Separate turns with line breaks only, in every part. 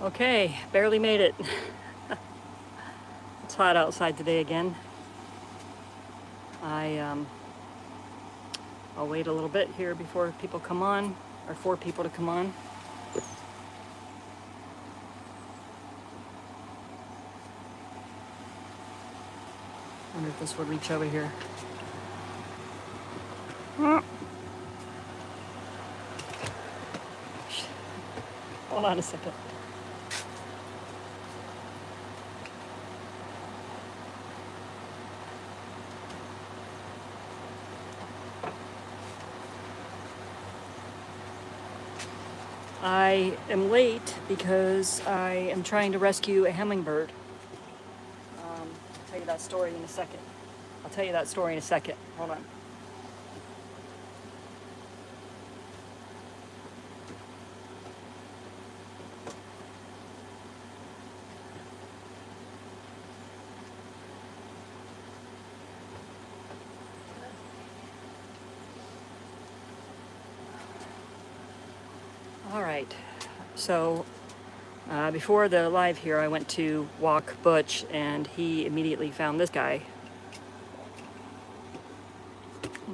Okay, barely made it. It's hot outside today again. I'll wait a little bit here before people come on, or for people to come on. Wonder if this would reach over here. Hold on a second. I am late because I am trying to rescue a hummingbird. I'll tell you that story in a second. Hold on. All right, so before the live here, I went to walk Butch, and he immediately found this guy.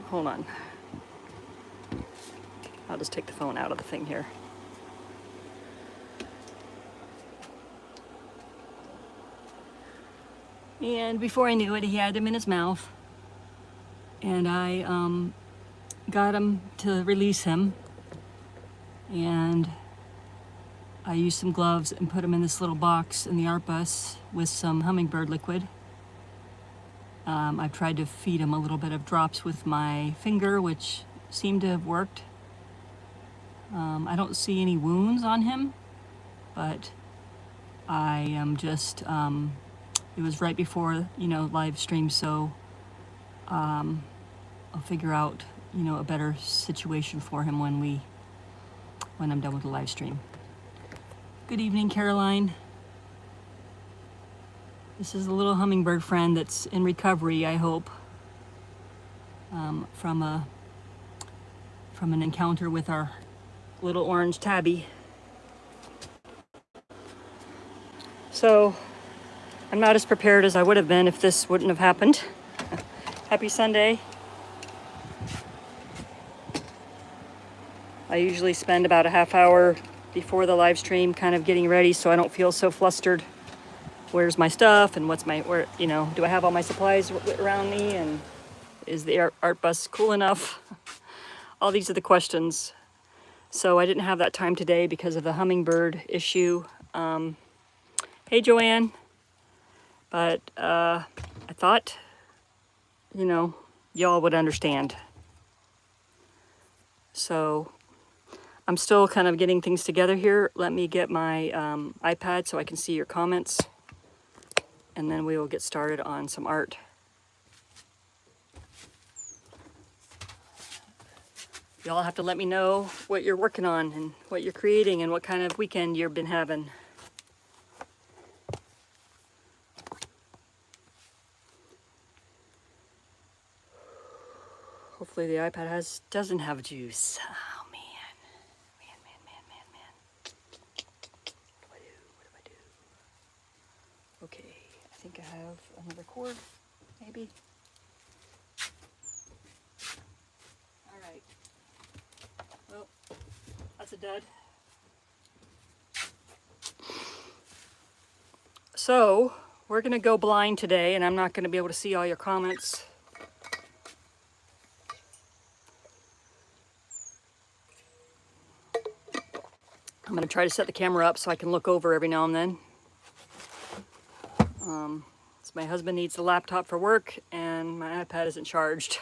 Hold on. I'll just take the phone out of the thing here. And before I knew it, he had him in his mouth, and I got him to release him. And I used some gloves and put him in this little box in the art bus with some hummingbird liquid. I've tried to feed him a little bit of drops with my finger, which seemed to have worked. I don't see any wounds on him, but I am just, it was right before, live stream, so I'll figure out, a better situation for him when I'm done with the live stream. Good evening, Caroline. This is a little hummingbird friend that's in recovery, I hope, from an encounter with our little orange tabby. So I'm not as prepared as I would have been if this wouldn't have happened. Happy Sunday. I usually spend about a half hour before the live stream kind of getting ready so I don't feel so flustered. Where's my stuff, and do I have all my supplies around me, and is the art bus cool enough? All these are the questions. So I didn't have that time today because of the hummingbird issue. Hey, Joanne. But I thought, y'all would understand. So I'm still kind of getting things together here. Let me get my iPad so I can see your comments, and then we will get started on some art. Y'all have to let me know what you're working on and what you're creating and what kind of weekend you've been having. Hopefully the iPad doesn't have juice. Oh man. What do I do? Okay, I think I have another cord, maybe. All right. Well, that's a dud. So we're gonna go blind today, and I'm not gonna be able to see all your comments. I'm gonna try to set the camera up so I can look over every now and then. So my husband needs the laptop for work, and my iPad isn't charged.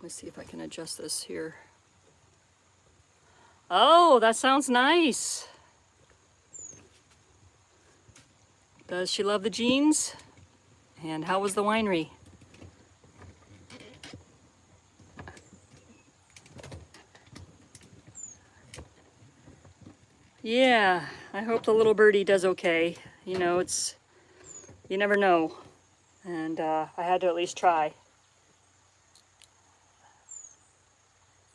Let's see if I can adjust this here. Oh, that sounds nice. Does she love the jeans? And how was the winery? Yeah, I hope the little birdie does okay. You never know. and I had to at least try.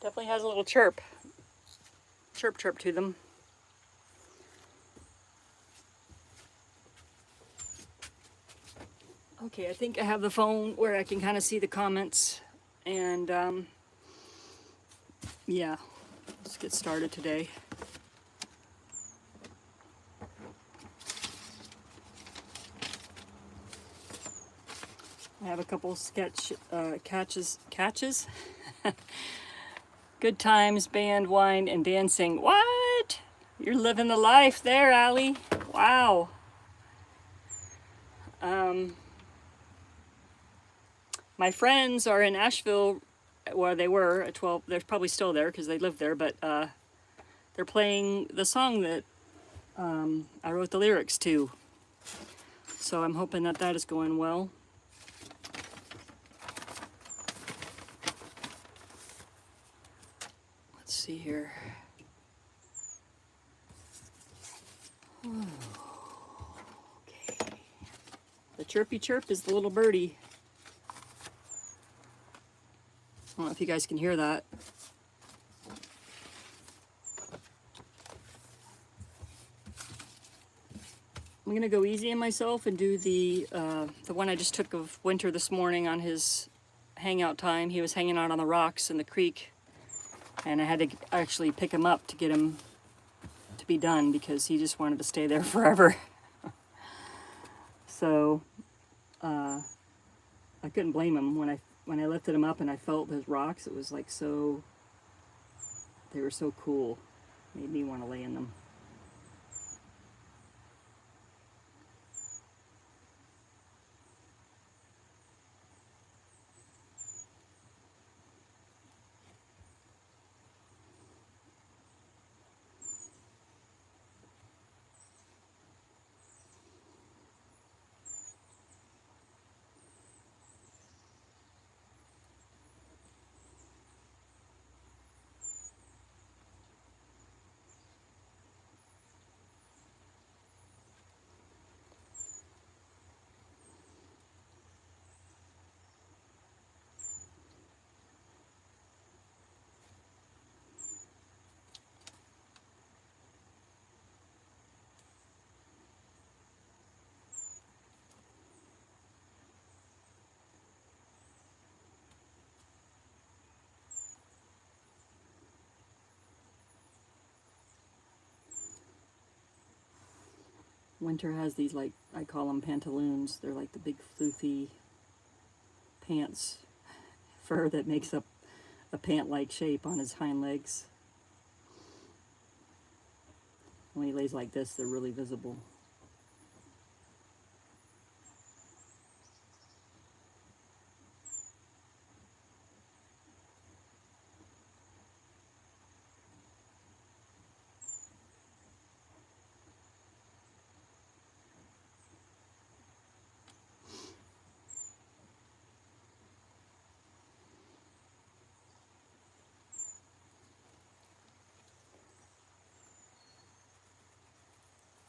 Definitely has a little chirp to them. Okay, I think I have the phone where I can kind of see the comments, and yeah, let's get started today. I have a couple catches. Good times, band, wine, and dancing. What? You're living the life there, Allie. Wow. My friends are in Asheville, where they were at 12. They're probably still there because they live there, but they're playing the song that I wrote the lyrics to. So I'm hoping that that is going well. Let's see here. Oh, okay. The chirpy chirp is the little birdie. I don't know if you guys can hear that. I'm gonna go easy on myself and do the one I just took of Winter this morning on his hangout time. He was hanging out on the rocks in the creek, and I had to actually pick him up to get him to be done because he just wanted to stay there forever. So I couldn't blame him when I lifted him up and I felt those rocks. It was like they were so cool. Made me want to lay in them. Winter has these, like, I call them pantaloons. They're like the big floofy pants fur that makes up a pant-like shape on his hind legs. When he lays like this, they're really visible.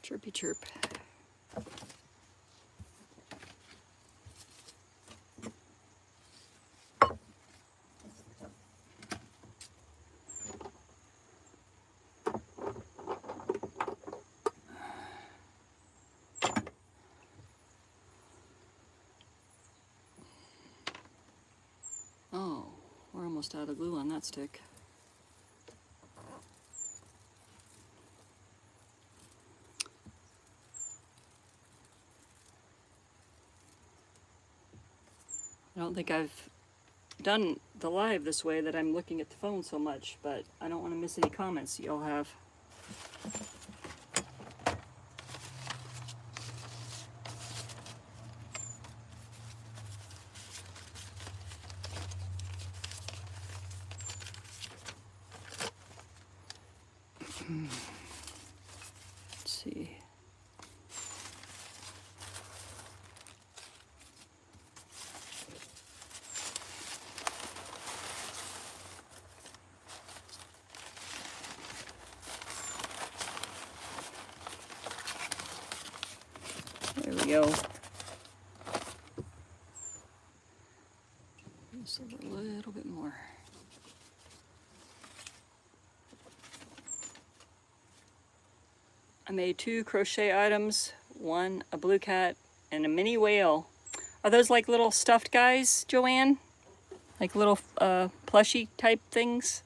Chirpy chirp. Oh, we're almost out of glue on that stick. I don't think I've done the live this way that I'm looking at the phone so much, but I don't want to miss any comments y'all have. Let's see. There we go. I made 2 crochet items, one a blue cat and a mini whale. Are those like little stuffed guys, Joanne? Like little plushy type things?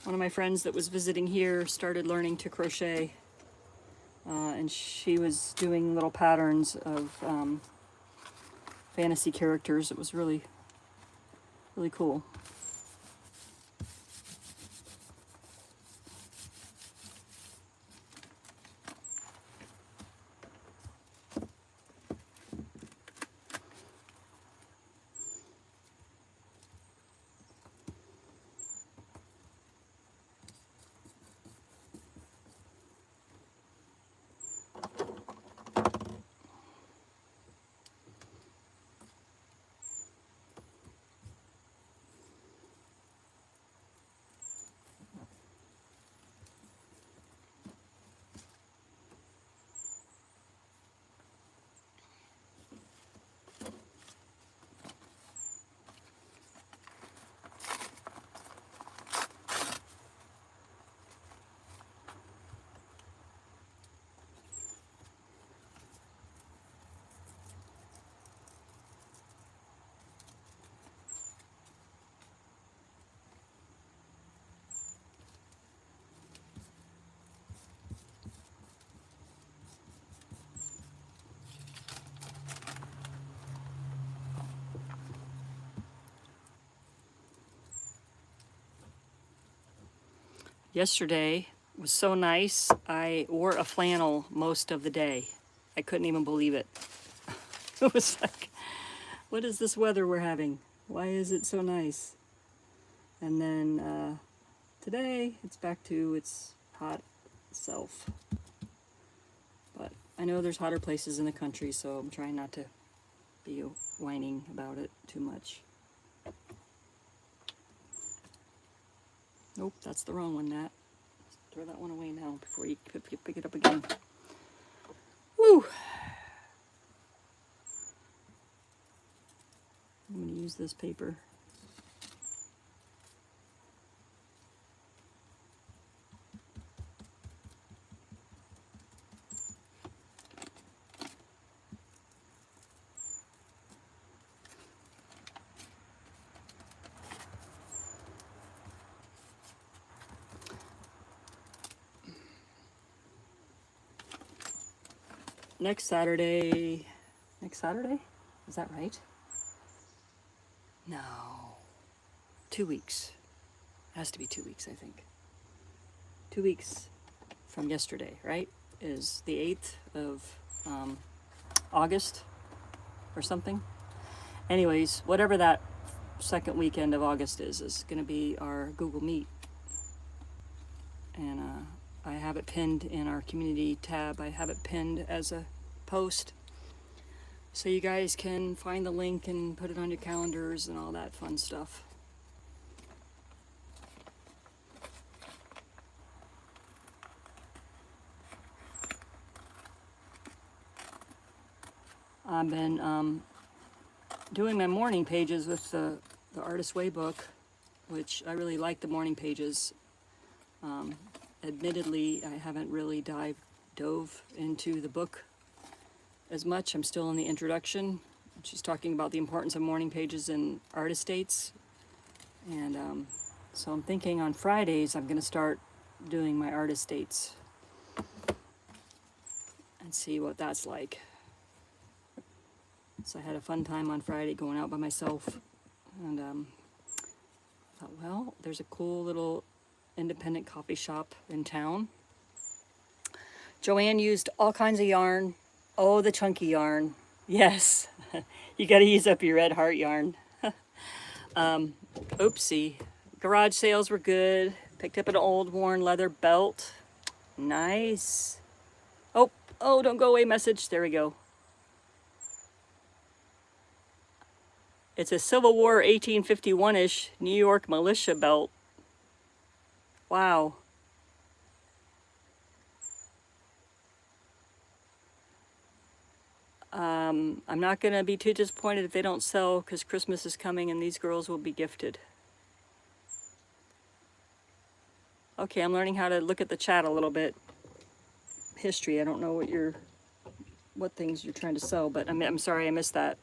One of my friends that was visiting here started learning to crochet, and she was doing little patterns of fantasy characters. It was really, really cool. Yesterday was so nice. I wore a flannel most of the day. I couldn't even believe it. It was like, what is this weather we're having? Why is it so nice? And then today it's back to its hot self. But I know there's hotter places in the country, so I'm trying not to be whining about it too much. Nope, that's the wrong one, Nat. Throw that one away now before you pick it up again. Woo! I'm going to use this paper. Next Saturday, is that right? No, 2 weeks. It has to be 2 weeks, I think. 2 weeks from yesterday, right? Is the 8th of August or something. Anyways, whatever that second weekend of August is going to be our Google Meet. And I have it pinned in our community tab. I have it pinned as a post. So you guys can find the link and put it on your calendars and all that fun stuff. I've been doing my morning pages with the Artist Way book, which I really like the morning pages. Admittedly, I haven't really dove into the book as much. I'm still in the introduction. She's talking about the importance of morning pages in art estates. And so I'm thinking on Fridays I'm going to start doing my art estates and see what that's like. So I had a fun time on Friday going out by myself. And thought, well, there's a cool little independent coffee shop in town. Joanne used all kinds of yarn. Oh, the chunky yarn. Yes, you got to use up your red heart yarn. Oopsie. Garage sales were good. Picked up an old worn leather belt. Nice. Oh, don't go away message. There we go. It's a Civil War 1851-ish New York militia belt. Wow. I'm not going to be too disappointed if they don't sell, because Christmas is coming and these girls will be gifted. Okay, I'm learning how to look at the chat a little bit. History, I don't know what things you're trying to sell, but I'm sorry I missed that.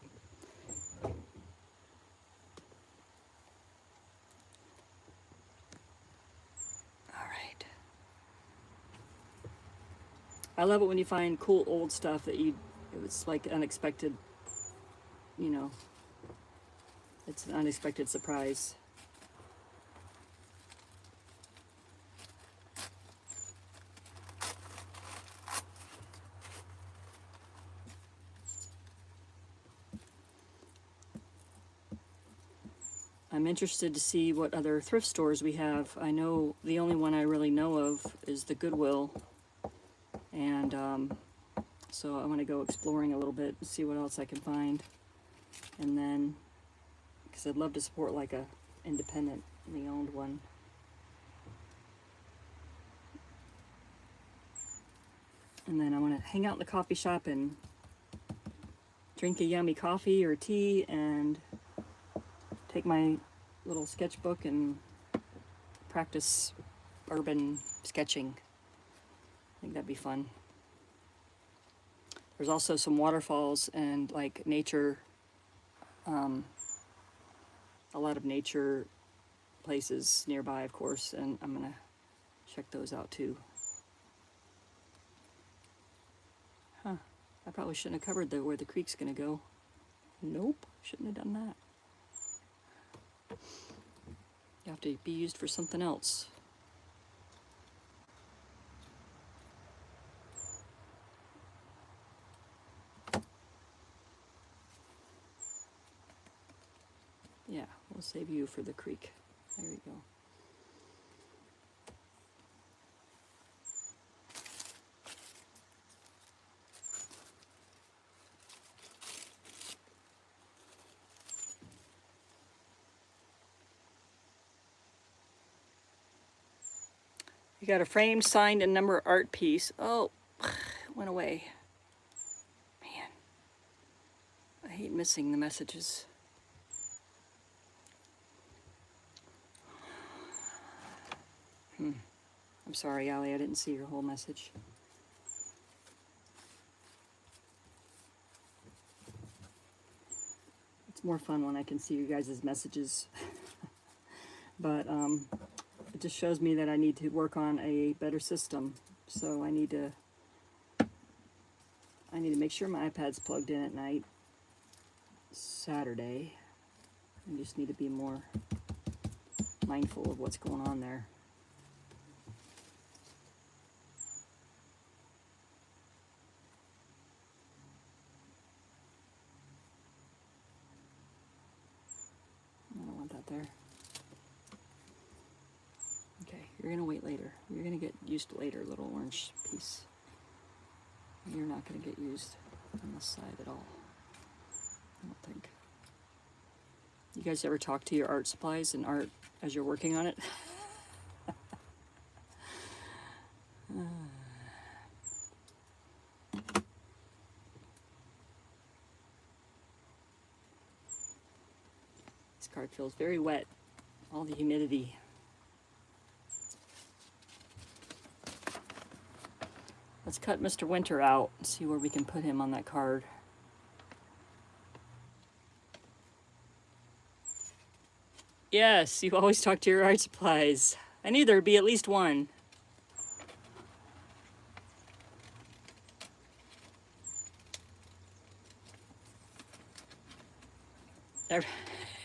All right. I love it when you find cool old stuff that it was like unexpected, you know, it's an unexpected surprise. I'm interested to see what other thrift stores we have. I know the only one I really know of is the Goodwill, and so I want to go exploring a little bit and see what else I can find, and then because I'd love to support like a independently owned one. And then I want to hang out in the coffee shop and drink a yummy coffee or tea and take my little sketchbook and practice urban sketching. I think that'd be fun. There's also some waterfalls and like nature, a lot of nature places nearby, of course, and I'm gonna check those out too. Huh, I probably shouldn't have covered where the creek's gonna go. Nope, shouldn't have done that. You have to be used for something else. Yeah, we'll save you for the creek. There you go. You got a framed, signed, and numbered art piece. Oh, it went away. Man, I hate missing the messages. I'm sorry, Allie, I didn't see your whole message. It's more fun when I can see you guys' messages. But it just shows me that I need to work on a better system. So I need to make sure my iPad's plugged in at night. Saturday. I just need to be more mindful of what's going on there. I don't want that there. Okay, you're gonna wait later. You're gonna get used later, little orange piece. You're not gonna get used on this side at all. I don't think. You guys ever talk to your art supplies and art as you're working on it? This card feels very wet. All the humidity. Let's cut Mr. Winter out and see where we can put him on that card. Yes, you always talk to your art supplies. I knew there'd be at least one.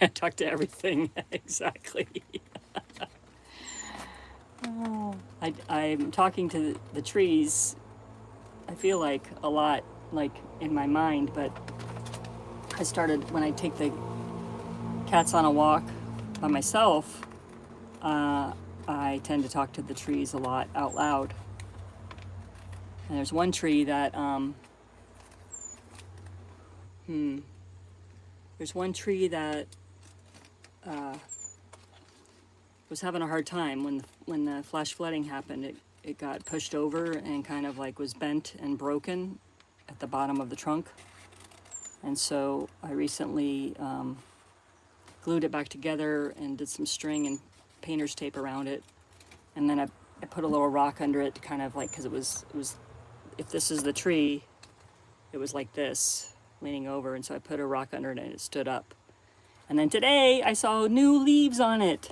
I talk to everything, exactly. Oh, I'm talking to the trees, I feel like, a lot, like in my mind, but I started, when I take the cats on a walk by myself, I tend to talk to the trees a lot out loud. And there's one tree that, there's one tree that was having a hard time when the flash flooding happened. It got pushed over and kind of like was bent and broken at the bottom of the trunk. And so I recently glued it back together and did some string and painter's tape around it. And then I put a little rock under it to kind of like, because it was, if this is the tree, it was like this, leaning over, and so I put a rock under it and it stood up. And then today I saw new leaves on it.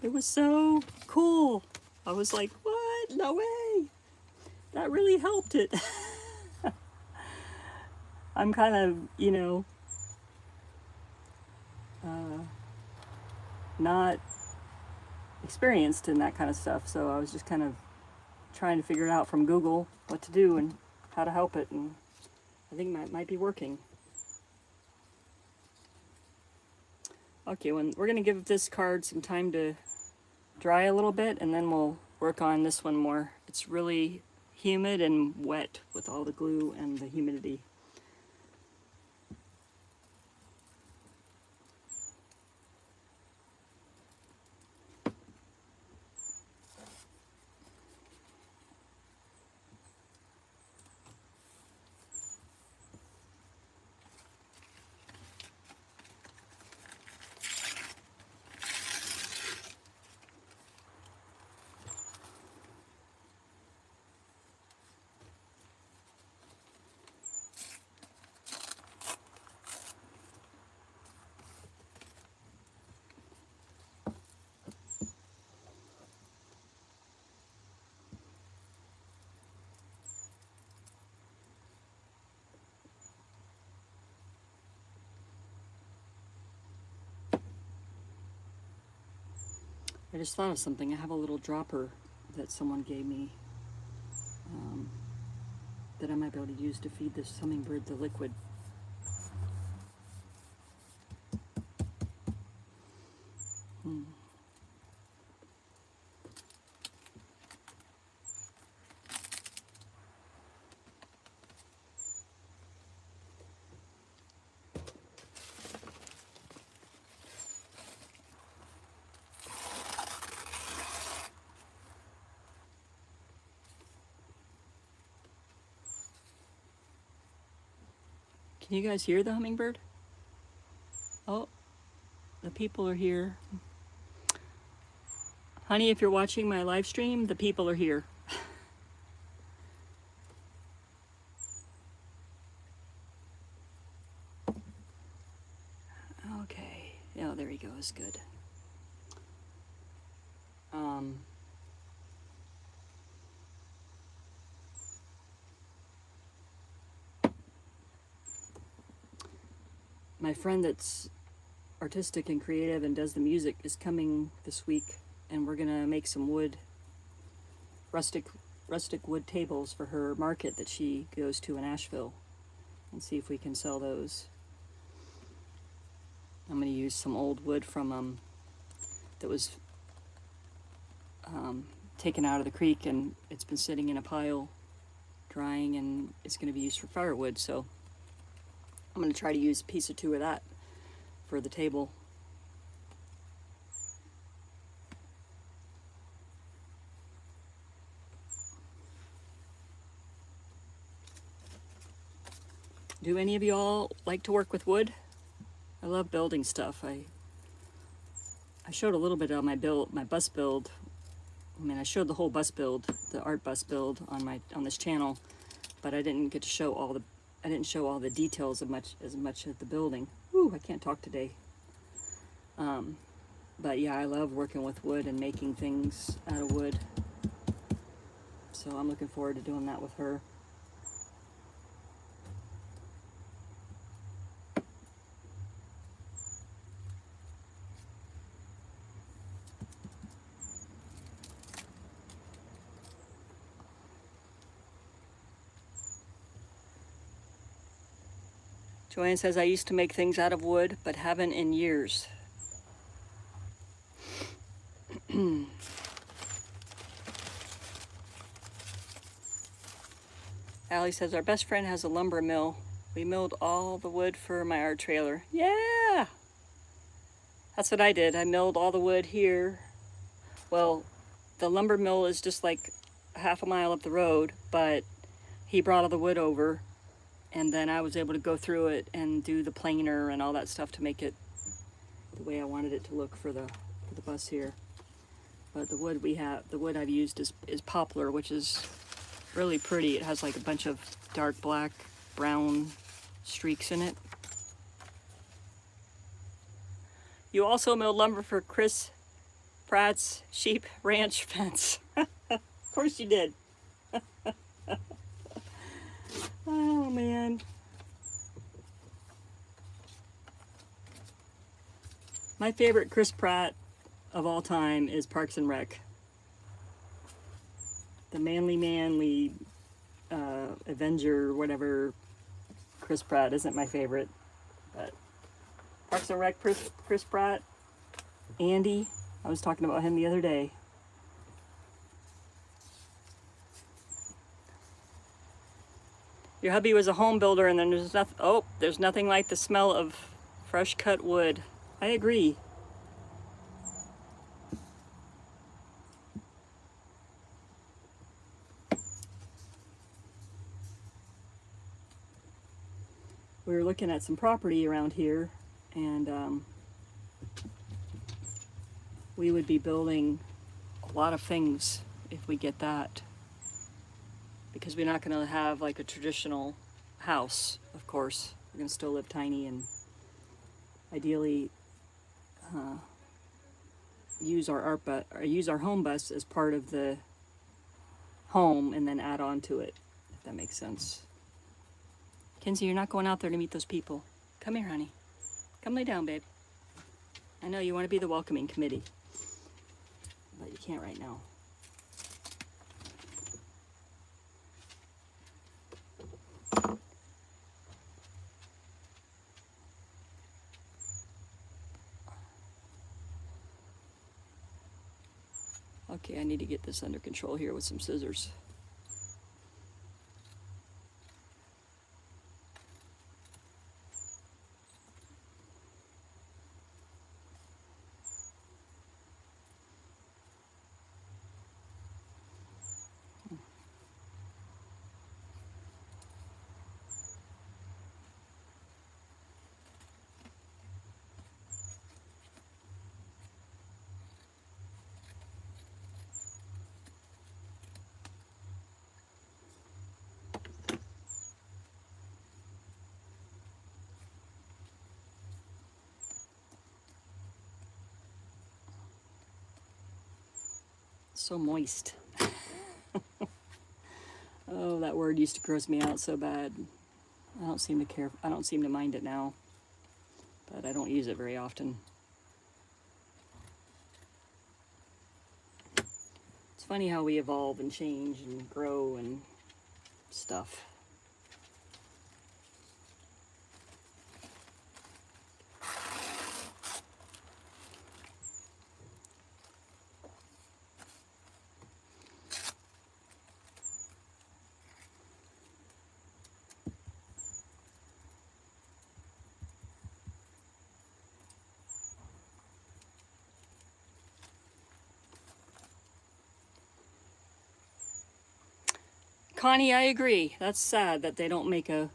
It was so cool. I was like, what? No way. That really helped it. I'm kind of, you know, not experienced in that kind of stuff, so I was just kind of trying to figure it out from Google what to do and how to help it, and I think it might be working. Okay, we're going to give this card some time to dry a little bit, and then we'll work on this one more. It's really humid and wet with all the glue and the humidity. I just thought of something. I have a little dropper that someone gave me that I might be able to use to feed this hummingbird the liquid. Can you guys hear the hummingbird? Oh, the people are here. Honey, if you're watching my live stream, the people are here. Okay. Oh, there he goes. Good. My friend that's artistic and creative and does the music is coming this week, and we're gonna make some rustic wood tables for her market that she goes to in Asheville, and see if we can sell those. I'm gonna use some old wood from that was taken out of the creek, and it's been sitting in a pile drying, and it's gonna be used for firewood, so I'm going to try to use a piece or two of that for the table. Do any of y'all like to work with wood? I love building stuff. I showed a little bit on my bus build. I mean, I showed the whole bus build, the art bus build on this channel, but I didn't get to show all the details as much of the building. Ooh, I can't talk today. But yeah, I love working with wood and making things out of wood. So I'm looking forward to doing that with her. Joanne says, I used to make things out of wood, but haven't in years. Allie says, our best friend has a lumber mill. We milled all the wood for my art trailer. Yeah! That's what I did. I milled all the wood here. Well, the lumber mill is just like half a mile up the road, but he brought all the wood over, and then I was able to go through it and do the planer and all that stuff to make it the way I wanted it to look for the bus here. but the wood I've used is poplar, which is really pretty. It has like a bunch of dark black, brown streaks in it. You also milled lumber for Chris Pratt's sheep ranch fence. Of course you did. Oh man. My favorite Chris Pratt of all time is Parks and Rec. The manly Avenger, whatever. Chris Pratt isn't my favorite, but Parks and Rec Chris Pratt, Andy, I was talking about him the other day. Your hubby was a home builder, and then there's nothing like the smell of fresh cut wood. I agree. We were looking at some property around here, and we would be building a lot of things if we get that, because we're not going to have like a traditional house. Of course, we're going to still live tiny and ideally use our home bus as part of the home, and then add on to it, if that makes sense. Kenzie, you're not going out there to meet those people. Come here, honey. Come lay down, babe. I know you want to be the welcoming committee, but you can't right now. Okay, I need to get this under control here with some scissors. So moist. Oh, that word used to gross me out so bad. I don't seem to care. I don't seem to mind it now, but I don't use it very often. It's funny how we evolve and change and grow and stuff. Connie, I agree. That's sad that they don't make a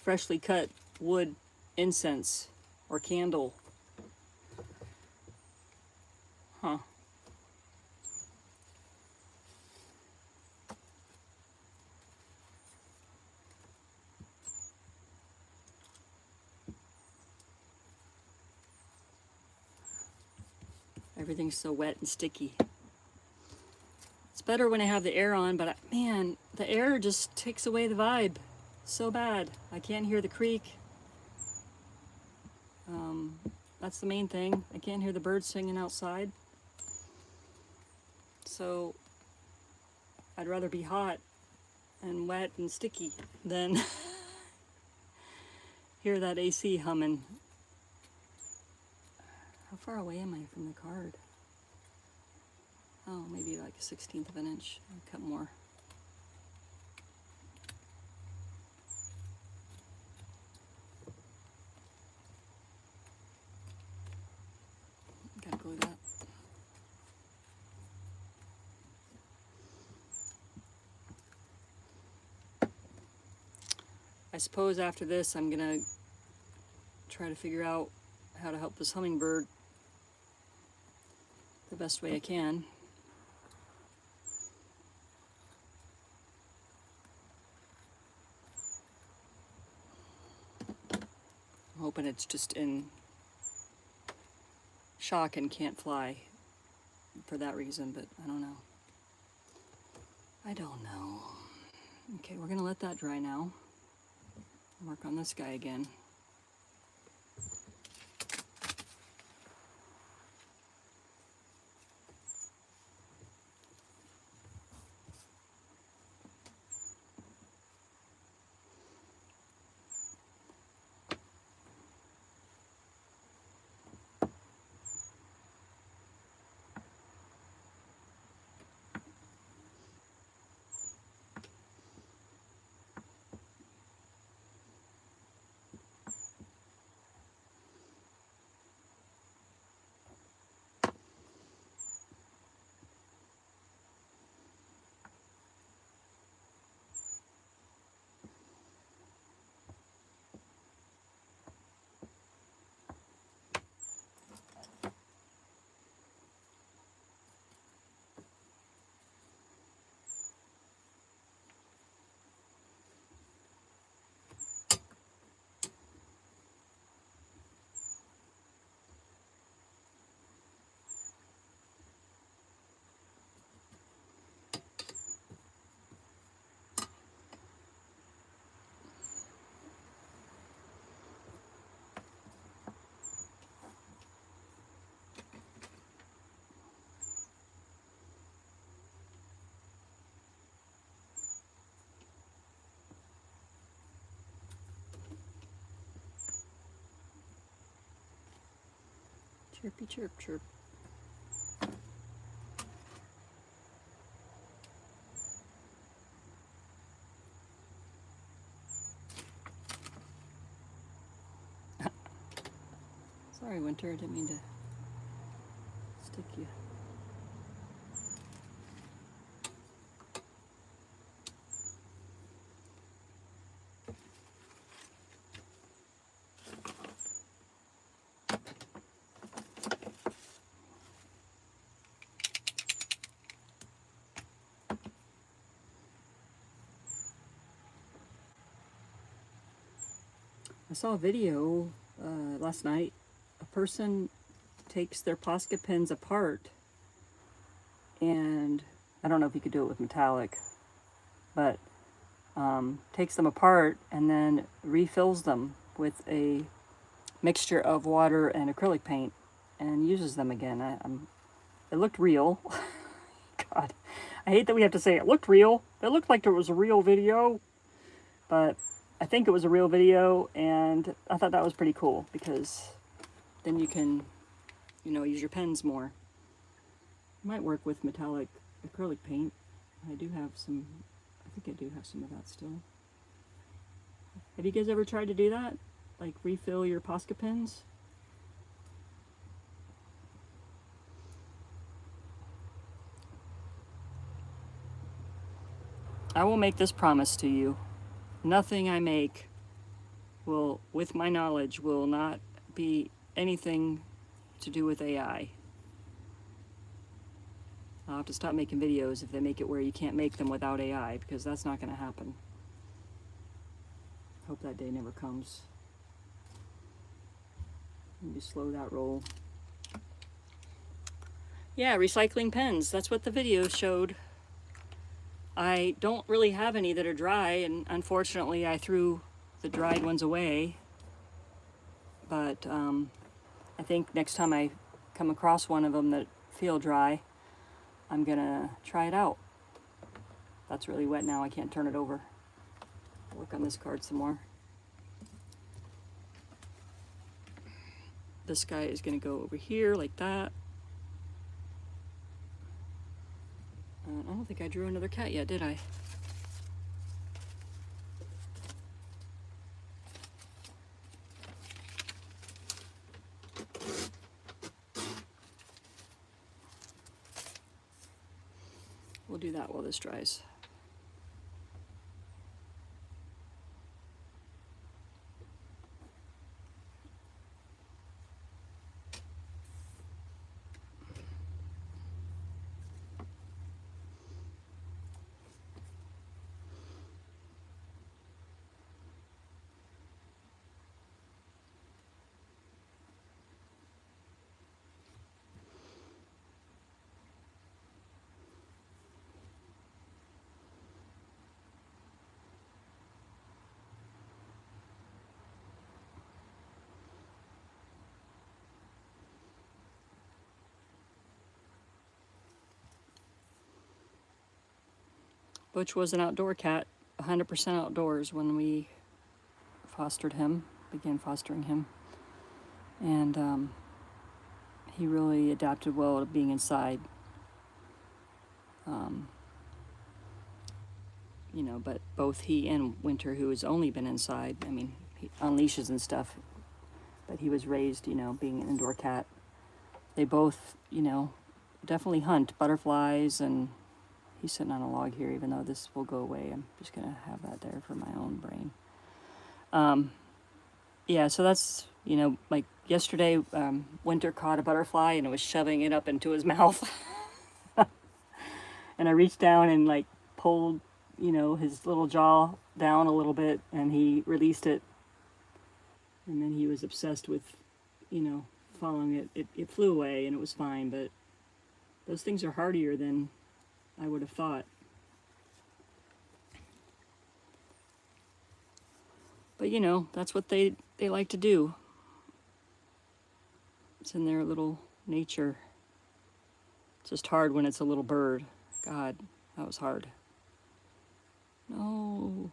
freshly cut wood incense or candle. Huh. Everything's so wet and sticky. It's better when I have the air on, but man, the air just takes away the vibe so bad. I can't hear the creek. That's the main thing. I can't hear the birds singing outside. So I'd rather be hot and wet and sticky than hear that AC humming. How far away am I from the card? Oh, maybe like a 1/16 of an inch. I'll cut more. Gotta glue that. I suppose after this I'm gonna try to figure out how to help this hummingbird the best way I can. hoping it's just in shock and can't fly for that reason, but I don't know. I don't know. Okay, we're gonna let that dry now. Work on this guy again. Chirpy chirp chirp. Sorry, Winter, I didn't mean to stick you. I saw a video last night. A person takes their Posca pens apart, and I don't know if you could do it with metallic, but takes them apart and then refills them with a mixture of water and acrylic paint and uses them again. It looked real. God, I hate that we have to say it looked real. It looked like it was a real video, but I think it was a real video, and I thought that was pretty cool because then you can, you know, use your pens more. Might work with metallic acrylic paint. I do have some, I think I do have some of that still. Have you guys ever tried to do that? Like refill your Posca pens? I will make this promise to you. Nothing I make will, with my knowledge, will not be anything to do with AI. I'll have to stop making videos if they make it where you can't make them without AI, because that's not going to happen. Hope that day never comes. Let me slow that roll. Yeah, recycling pens. That's what the video showed. I don't really have any that are dry, and unfortunately I threw the dried ones away. But I think next time I come across one of them that feel dry, I'm gonna try it out. That's really wet now, I can't turn it over. Work on this card some more. This guy is gonna go over here like that. I don't think I drew another cat yet, did I? We'll do that while this dries. Butch was an outdoor cat, 100% outdoors when we began fostering him. And he really adapted well to being inside. But both he and Winter, who has only been inside, on leashes and stuff, but he was raised, being an indoor cat. They both, definitely hunt butterflies, and he's sitting on a log here, even though this will go away. I'm just going to have that there for my own brain. Yeah, so that's, like yesterday, Winter caught a butterfly and it was shoving it up into his mouth. And I reached down and like pulled, his little jaw down a little bit, and he released it. And then he was obsessed with, following it. It flew away and it was fine, but those things are hardier than I would have thought. But that's what they like to do. It's in their little nature. It's just hard when it's a little bird. God, that was hard. No.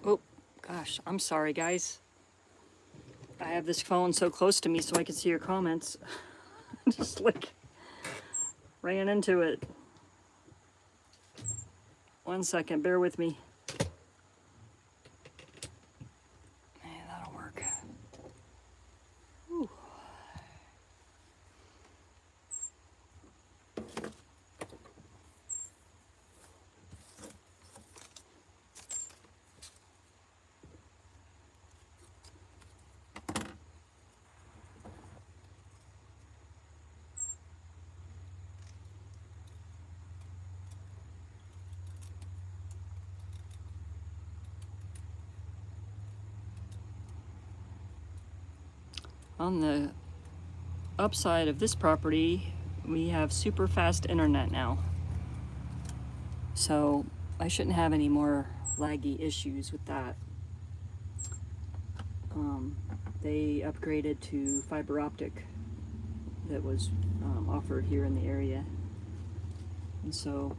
Oh, gosh, I'm sorry, guys. I have this phone so close to me so I can see your comments. Just like ran into it. 1 second, bear with me. Yeah, that'll work. Whew. On the upside of this property, we have super fast internet now. So I shouldn't have any more laggy issues with that. They upgraded to fiber optic that was offered here in the area. And so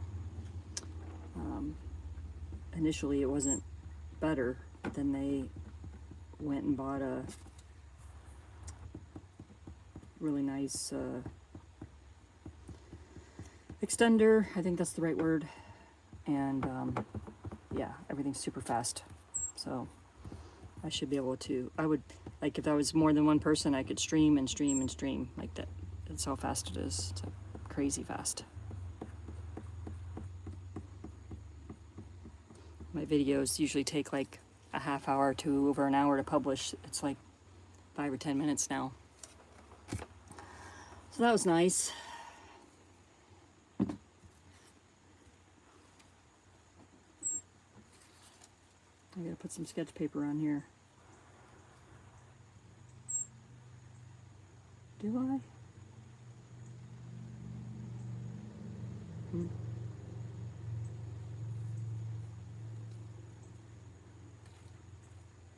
initially it wasn't better, but then they went and bought a really nice extender, I think that's the right word, and yeah, everything's super fast. So I should be able to, I would, like if I was more than one person, I could stream and stream and stream like that. That's how fast it is. It's crazy fast. My videos usually take like a half hour to over an hour to publish. It's like 5 or 10 minutes now. So that was nice. I gotta put some sketch paper on here. Do I?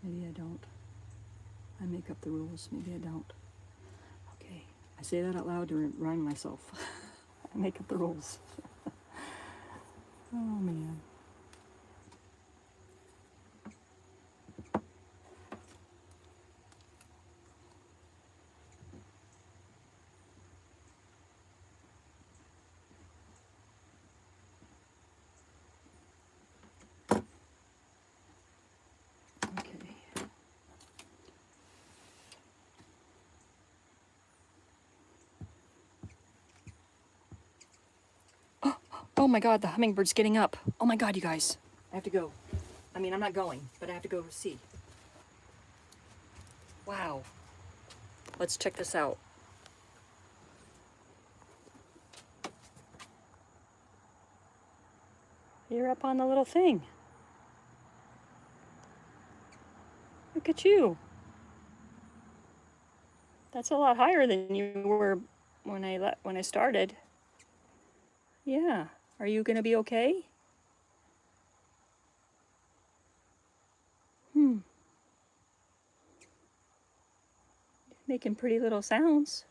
Maybe I don't. I make up the rules. Maybe I don't. Okay. I say that out loud to remind myself. I make up the rules. Oh, man. Oh my God, the hummingbird's getting up. Oh my God, you guys. I have to go. I mean, I'm not going, but I have to go see. Wow. Let's check this out. You're up on the little thing. Look at you. That's a lot higher than you were when I started. Yeah. Are you gonna be okay? Making pretty little sounds.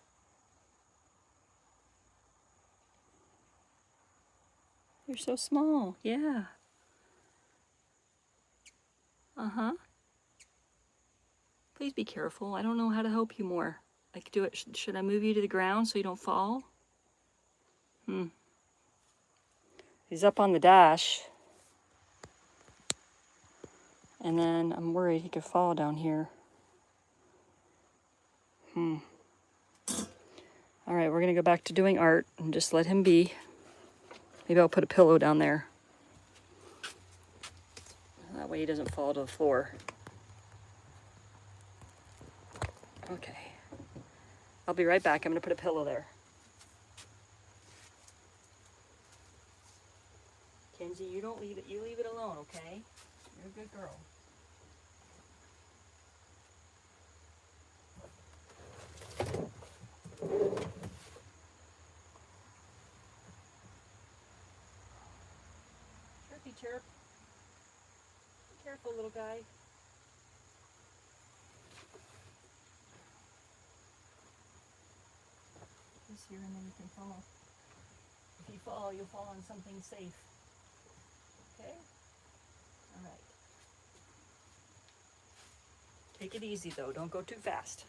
You're so small. Yeah. Uh-huh. Please be careful. I don't know how to help you more. Like, do it. Should I move you to the ground so you don't fall? He's up on the dash. And then I'm worried he could fall down here. All right, we're gonna go back to doing art and just let him be. Maybe I'll put a pillow down there. That way he doesn't fall to the floor. Okay. I'll be right back. I'm gonna put a pillow there. Kenzie, you don't leave it. You leave it alone, okay? You're a good girl. Chirpy chirp. Be careful, little guy. This here and then you can fall. If you fall, you'll fall on something safe. Okay? All right. Take it easy though, don't go too fast.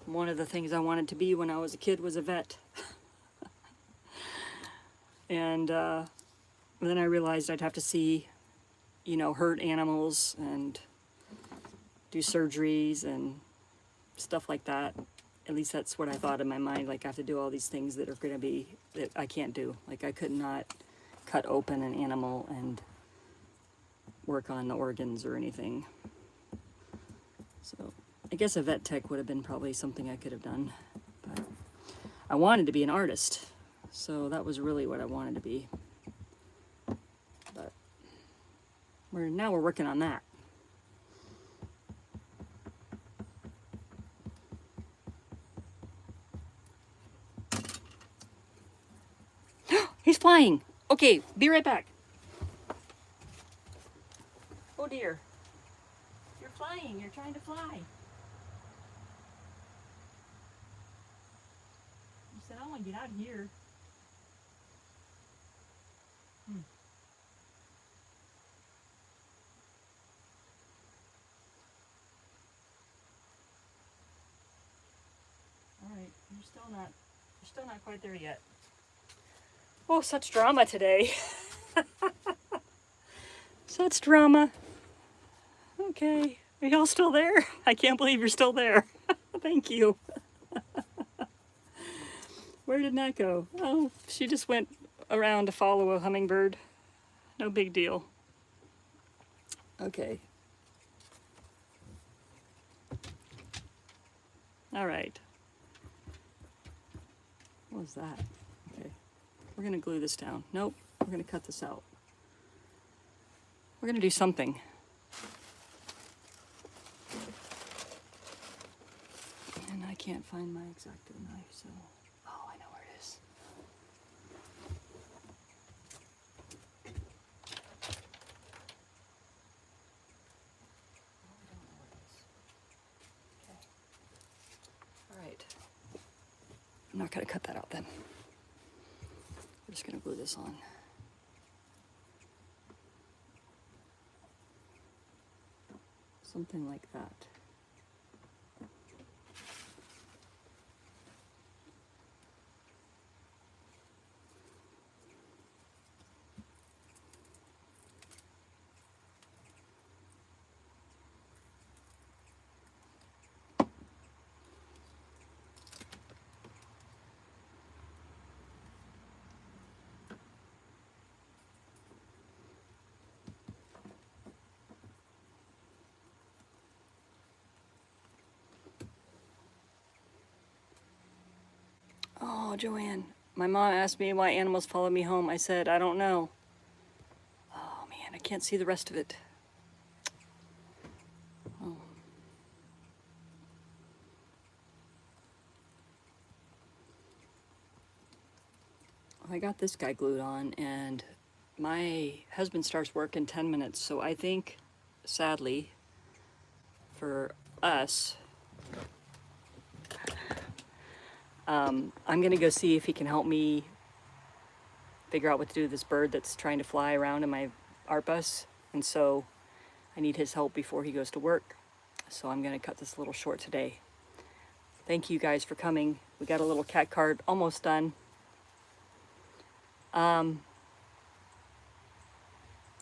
One of the things I wanted to be when I was a kid was a vet. And then I realized I'd have to see, you know, hurt animals and do surgeries and stuff like that. At least that's what I thought in my mind. Like, I have to do all these things that are going to be, that I can't do. Like, I could not cut open an animal and work on the organs or anything. So I guess a vet tech would have been probably something I could have done. But I wanted to be an artist. So that was really what I wanted to be. But now we're working on that. flying. Okay, be right back. Oh dear. You're flying. You're trying to fly. You said, I want to get out of here. All right, you're still not quite there yet. Oh, such drama today. Such drama. Okay, are y'all still there? I can't believe you're still there. Thank you. Where did Nat go? Oh, she just went around to follow a hummingbird. No big deal. Okay. All right. What was that? Okay. We're going to glue this down. Nope. We're going to cut this out. We're going to do something. And I can't find my X-Acto knife, so... Oh, I know where it is. All right. I'm not going to cut that out then. We're just going to glue this on. Something like that. Oh, Joanne, my mom asked me why animals follow me home. I said, I don't know. Oh man, I can't see the rest of it. Oh. I got this guy glued on, and my husband starts work in 10 minutes, so I think, sadly, for us, I'm gonna go see if he can help me figure out what to do with this bird that's trying to fly around in my art bus. And so I need his help before he goes to work. So I'm gonna cut this a little short today. Thank you guys for coming. We got a little cat card almost done.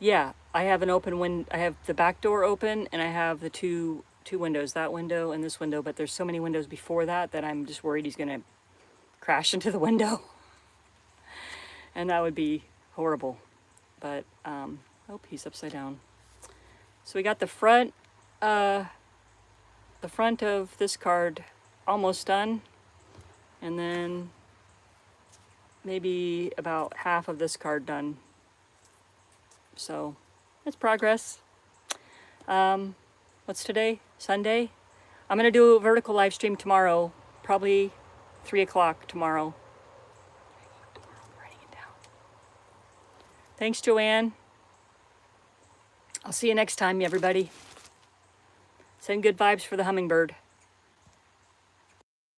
Yeah, I have an open window. I have the back door open, and I have the two windows, that window and this window, but there's so many windows before that that I'm just worried he's gonna crash into the window. And that would be horrible. But, oh, he's upside down. So we got the front of this card almost done. And then maybe about half of this card done. So, it's progress. What's today? Sunday? I'm gonna do a vertical live stream tomorrow, probably 3 o'clock tomorrow. I'm writing it down. Thanks, Joanne. I'll see you next time, everybody. Send good vibes for the hummingbird.